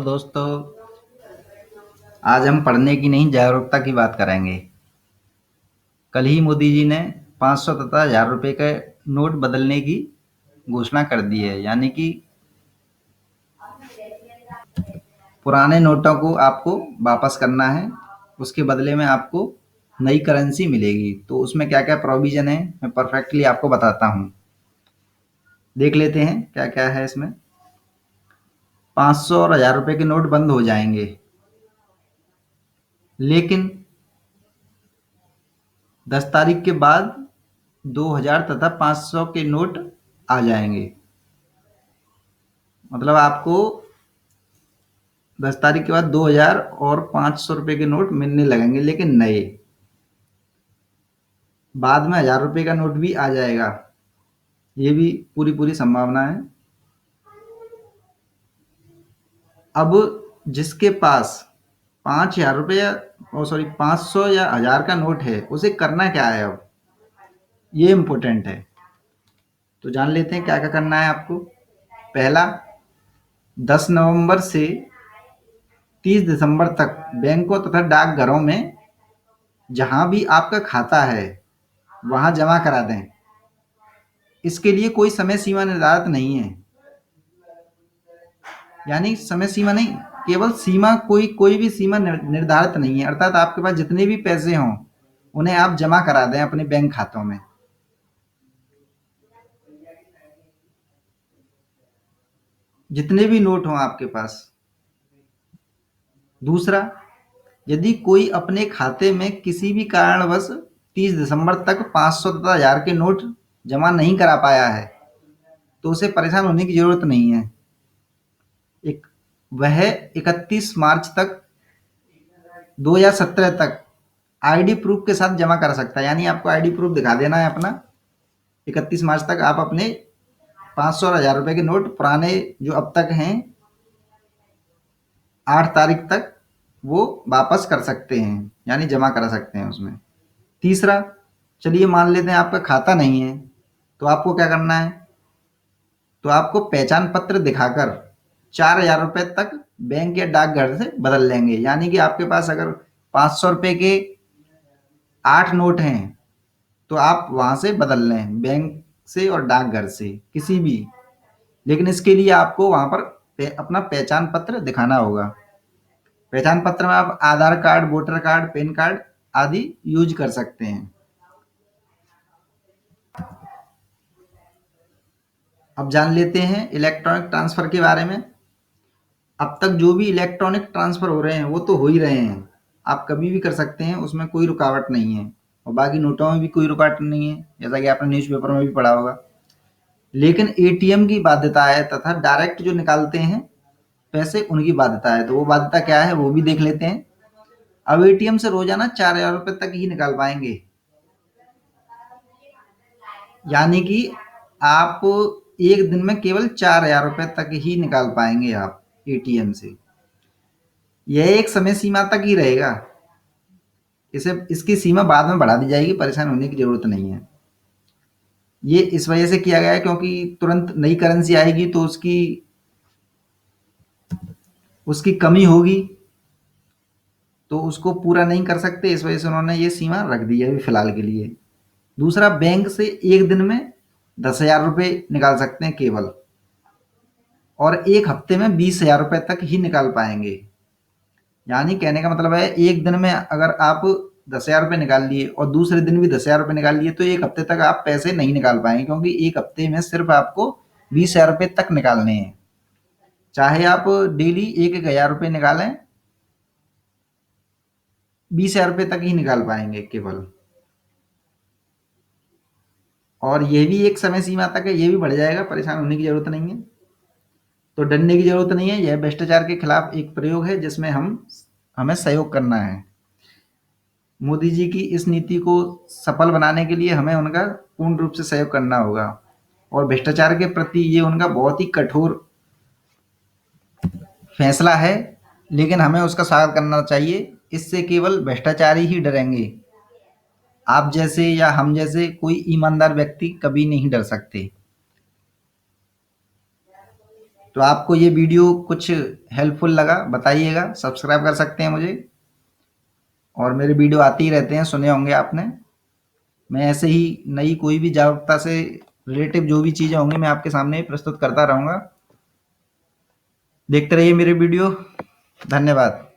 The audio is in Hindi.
दोस्तों, आज हम पढ़ने की नहीं जागरूकता की बात करेंगे। कल ही मोदी जी ने 500 तथा 1000 रुपए के नोट बदलने की घोषणा कर दी है। यानी कि पुराने नोटों को आपको वापस करना है, उसके बदले में आपको नई करेंसी मिलेगी। तो उसमें क्या क्या प्रोविजन है मैं परफेक्टली आपको बताता हूँ। देख लेते हैं क्या क्या है इसमें। 500 और 1000 रुपए के नोट बंद हो जाएंगे, लेकिन 10 तारीख के बाद 2000 तथा 500 के नोट आ जाएंगे। मतलब आपको 10 तारीख के बाद 2000 और 500 रुपए के नोट मिलने लगेंगे, लेकिन नए। बाद में 1000 रुपए का नोट भी आ जाएगा, ये भी पूरी पूरी संभावना है। अब जिसके पास 5000 रुपये या सॉरी 500 या 1000 का नोट है, उसे करना क्या है अब, ये इम्पोर्टेंट है। तो जान लेते हैं क्या क्या करना है आपको। पहला, 10 नवंबर से 30 दिसंबर तक बैंकों तथा डाकघरों में जहां भी आपका खाता है वहां जमा करा दें। इसके लिए कोई समय सीमा निर्धारित नहीं है। यानी समय सीमा नहीं, केवल सीमा, कोई कोई भी सीमा निर्धारित नहीं है। अर्थात आपके पास जितने भी पैसे हों उन्हें आप जमा करा दें अपने बैंक खातों में, जितने भी नोट हों आपके पास। दूसरा, यदि कोई अपने खाते में किसी भी कारणवश 30 दिसंबर तक 500 तथा 1000 के नोट जमा नहीं करा पाया है, तो उसे परेशान होने की जरूरत नहीं है। एक वह 31 मार्च तक 2017 तक आईडी प्रूफ के साथ जमा कर सकता है। यानी आपको आईडी प्रूफ दिखा देना है अपना। 31 मार्च तक आप अपने 500 और 1000 रुपए के नोट पुराने जो अब तक हैं 8 तारीख तक वो वापस कर सकते हैं, यानी जमा करा सकते हैं उसमें। तीसरा, चलिए मान लेते हैं आपका खाता नहीं है, तो आपको क्या करना है। तो आपको पहचान पत्र दिखाकर 4000 रुपए तक बैंक या डाकघर से बदल लेंगे। यानी कि आपके पास अगर 500 रुपए के 8 नोट हैं, तो आप वहां से बदल लें, बैंक से और डाकघर से, किसी भी। लेकिन इसके लिए आपको वहां पर अपना पहचान पत्र दिखाना होगा। पहचान पत्र में आप Aadhaar card, voter card, PAN card आदि यूज कर सकते हैं। अब जान लेते हैं इलेक्ट्रॉनिक ट्रांसफर के बारे में। अब तक जो भी इलेक्ट्रॉनिक ट्रांसफर हो रहे हैं वो तो हो ही रहे हैं, आप कभी भी कर सकते हैं, उसमें कोई रुकावट नहीं है। और बाकी नोटों में भी कोई रुकावट नहीं है, जैसा कि आपने न्यूज़पेपर में भी पढ़ा होगा। लेकिन एटीएम की बाध्यता है तथा डायरेक्ट जो निकालते हैं पैसे, उनकी बाध्यता है। तो वो बाध्यता क्या है वो भी देख लेते हैं। अब एटीएम से रोजाना 4000 रुपए तक ही निकाल पाएंगे। यानी कि आप एक दिन में केवल 4000 रुपए तक ही निकाल पाएंगे आप एटीएम से। यह एक समय सीमा तक ही रहेगा, इसे इसकी सीमा बाद में बढ़ा दी जाएगी, परेशान होने की जरूरत नहीं है। ये इस वजह से किया गया है क्योंकि तुरंत नई करेंसी आएगी तो उसकी उसकी कमी होगी, तो उसको पूरा नहीं कर सकते, इस वजह से उन्होंने ये सीमा रख दी है अभी फिलहाल के लिए। दूसरा, बैंक से एक दिन में 10,000 रुपये निकाल सकते हैं केवल, और एक हफ्ते में 20,000 रुपये तक ही निकाल पाएंगे। यानी कहने का मतलब है, एक दिन में अगर आप 10,000 रुपये निकाल लिए और दूसरे दिन भी 10,000 रुपये निकाल लिए, तो एक हफ्ते तक आप पैसे नहीं निकाल पाएंगे, क्योंकि एक हफ्ते में सिर्फ आपको 20,000 रुपये तक निकालने हैं। चाहे आप डेली 1-1 हज़ार रुपये निकालें, 20,000 रुपये तक ही निकाल पाएंगे केवल। और ये भी एक समय सीमा तक है, ये भी बढ़ जाएगा, परेशान होने की जरूरत नहीं है। तो डरने की जरूरत नहीं है, यह भ्रष्टाचार के खिलाफ एक प्रयोग है जिसमें हमें सहयोग करना है। मोदी जी की इस नीति को सफल बनाने के लिए हमें उनका पूर्ण रूप से सहयोग करना होगा, और भ्रष्टाचार के प्रति ये उनका बहुत ही कठोर फैसला है, लेकिन हमें उसका स्वागत करना चाहिए। इससे केवल भ्रष्टाचारी ही डरेंगे, आप जैसे या हम जैसे कोई ईमानदार व्यक्ति कभी नहीं डर सकते। तो आपको ये वीडियो कुछ हेल्पफुल लगा बताइएगा, सब्सक्राइब कर सकते हैं मुझे, और मेरे वीडियो आते ही रहते हैं, सुने होंगे आपने। मैं ऐसे ही नई कोई भी जागरूकता से रिलेटिव जो भी चीज़ें होंगी मैं आपके सामने प्रस्तुत करता रहूँगा। देखते रहिए मेरे वीडियो। धन्यवाद।